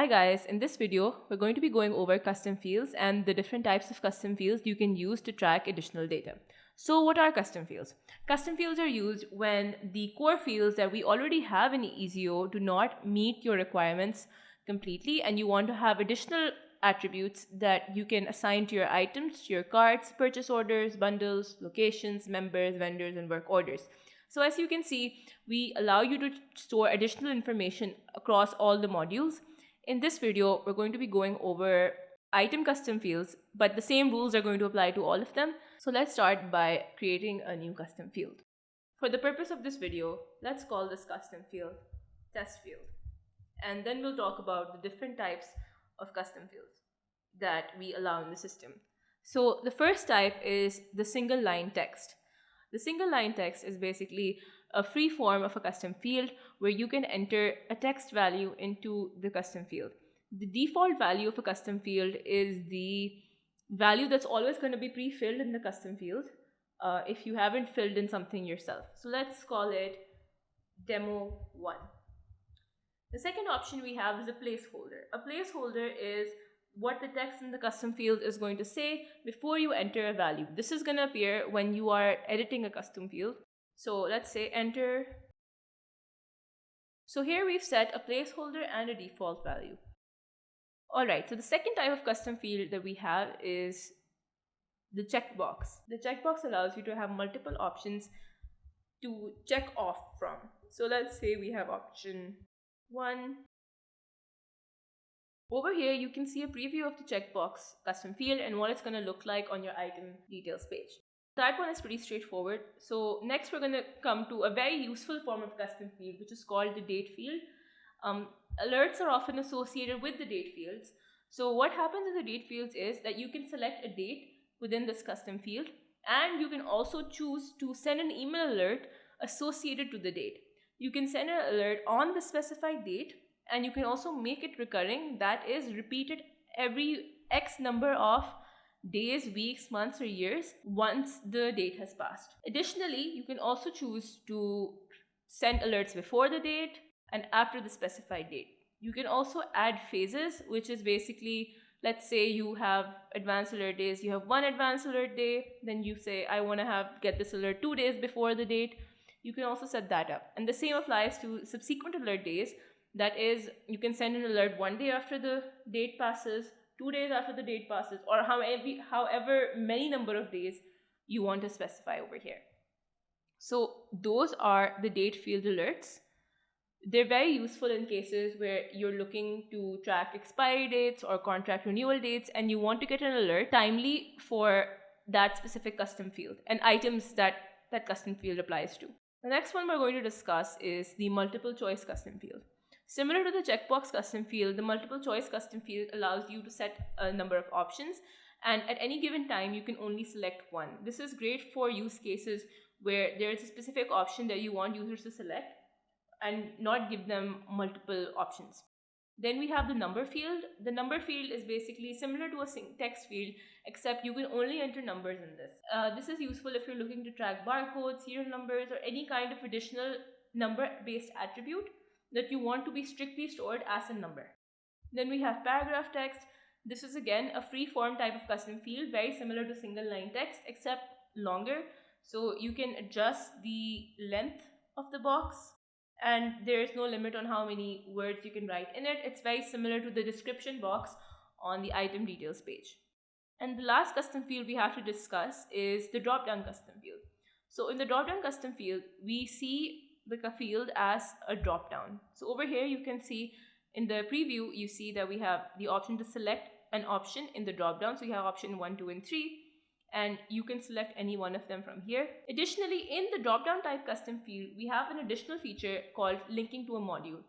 Hi guys, in this video, we're going to be going over custom fields and the different types of custom fields you can use to track additional data. So what are custom fields? Custom fields are used when the core fields that we already have in EasyO do not meet your requirements completely and you want to have additional attributes that you can assign to your items, to your carts, purchase orders, bundles, locations, members, vendors, and work orders. So as you can see, we allow you to store additional information across all the modules. In this video, we're going to be going over item custom fields, but the same rules are going to apply to all of them. So let's start by creating a new custom field. For the purpose of this video, let's call this custom field test field. And then we'll talk about the different types of custom fields that we allow in the system. So the first type is the single line text. The single line text is basically a free form of a custom field where you can enter a text value into the custom field. The default value of a custom field is the value that's always going to be pre-filled in the custom field if you haven't filled in something yourself. So let's call it demo1. The second option we have is a placeholder. A placeholder is what the text in the custom field is going to say before you enter a value. This is going to appear when you are editing a custom field. So let's say enter. So here we've set a placeholder and a default value. Alright, so the second type of custom field that we have is the checkbox. The checkbox allows you to have multiple options to check off from. So let's say we have option 1. Over here, you can see a preview of the checkbox custom field and what it's going to look like on your item details page. That one is pretty straightforward. So next we're going to come to a very useful form of custom field, which is called the date field. Alerts are often associated with the date fields. So what happens in the date fields is that you can select a date within this custom field, and you can also choose to send an email alert associated to the date. You can send an alert on the specified date, and you can also make it recurring, that is repeated every X number of days, weeks, months, or years once the date has passed. Additionally, you can also choose to send alerts before the date and after the specified date. You can also add phases, which is basically, let's say you have advanced alert days, you have one advanced alert day, then you say I want to get this alert 2 days before the date. You can also set that up, and the same applies to subsequent alert days. That is, you can send an alert 1 day after the date passes, 2 days after the date passes, or however many number of days you want to specify over here. So those are the date field alerts. They're very useful in cases where you're looking to track expiry dates or contract renewal dates and you want to get an alert timely for that specific custom field and items that custom field applies to. The next one we're going to discuss is the multiple choice custom field. Similar to the checkbox custom field, the multiple choice custom field allows you to set a number of options, and at any given time you can only select one. This is great for use cases where there is a specific option that you want users to select and not give them multiple options. Then we have the number field. The number field is basically similar to a text field, except you can only enter numbers in this. This is useful if you're looking to track barcodes, serial numbers, or any kind of additional number-based attribute that you want to be strictly stored as a number. Then we have paragraph text. This is again a free form type of custom field, very similar to single line text except longer. So you can adjust the length of the box and there is no limit on how many words you can write in it. It's very similar to the description box on the item details page. And the last custom field we have to discuss is the drop down custom field. So in the drop down custom field, we see the field as a drop down. So over here you can see in the preview, you see that we have the option to select an option in the drop down. So you have option 1, 2, and 3, and you can select any one of them from here. Additionally, in the drop down type custom field, we have an additional feature called linking to a module.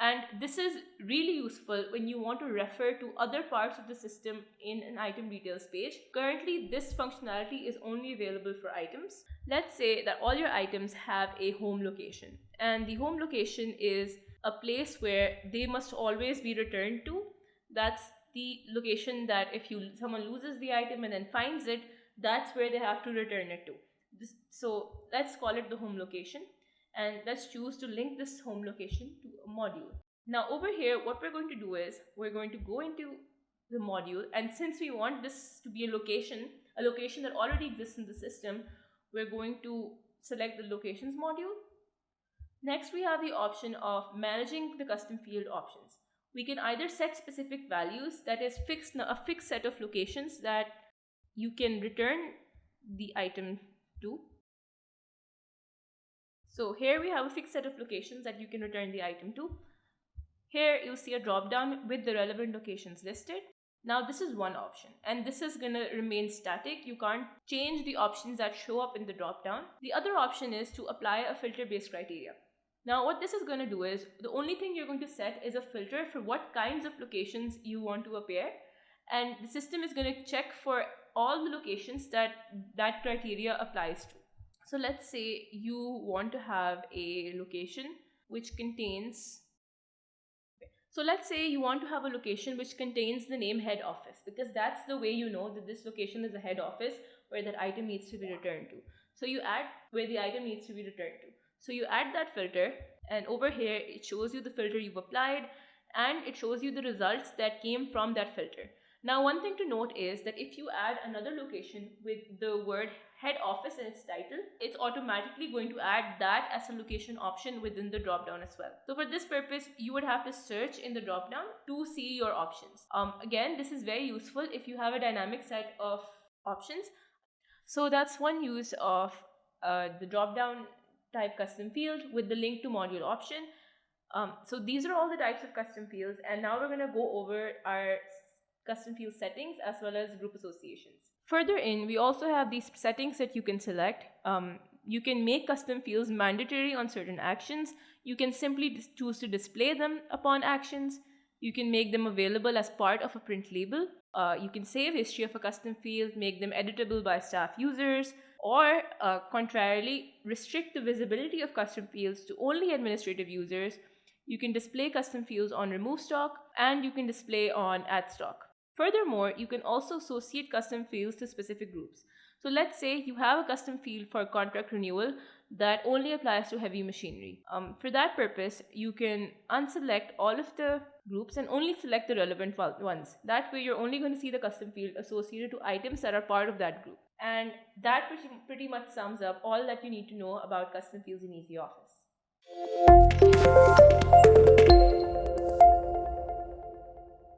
And this is really useful when you want to refer to other parts of the system in an item details page. Currently, this functionality is only available for items. Let's say that all your items have a home location, and the home location is a place where they must always be returned to. That's the location that if someone loses the item and then finds it, that's where they have to return it to. So let's call it the home location. And let's choose to link this home location to a module. Now over here, what we're going to do is we're going to go into the module, and since we want this to be a location that already exists in the system, we're going to select the locations module. Next, we have the option of managing the custom field options. We can either set specific values, that is a fixed set of locations that you can return the item to. So here we have a fixed set of locations that you can return the item to. Here you'll see a drop down with the relevant locations listed. Now this is one option, and this is going to remain static. You can't change the options that show up in the drop down. The other option is to apply a filter based criteria. Now what this is going to do is, the only thing you're going to set is a filter for what kinds of locations you want to appear, and the system is going to check for all the locations that that criteria applies to. So let's say you want to have a location which contains So let's say you want to have a location which contains the name head office, because that's the way you know that this location is a head office where that item needs to be returned to. So you add where the item needs to be returned to. So you add that filter, and over here it shows you the filter you've applied, and it shows you the results that came from that filter. Now one thing to note is that if you add another location with the word head office in its title, it's automatically going to add that as a location option within the dropdown as well. So for this purpose, you would have to search in the dropdown to see your options. Again, this is very useful if you have a dynamic set of options. So that's one use of the dropdown type custom field with the link to module option. So these are all the types of custom fields, and now we're going to go over our custom field settings as well as group associations. Further in, we also have these settings that you can select. You can make custom fields mandatory on certain actions. You can simply choose to display them upon actions. You can make them available as part of a print label. You can save history of a custom field, make them editable by staff users, or contrarily, restrict the visibility of custom fields to only administrative users. You can display custom fields on remove stock, and you can display on add stock. Furthermore, you can also associate custom fields to specific groups. So let's say you have a custom field for contract renewal that only applies to heavy machinery. For that purpose, you can unselect all of the groups and only select the relevant ones. That way, you're only going to see the custom field associated to items that are part of that group. And that pretty much sums up all that you need to know about custom fields in EasyOffice.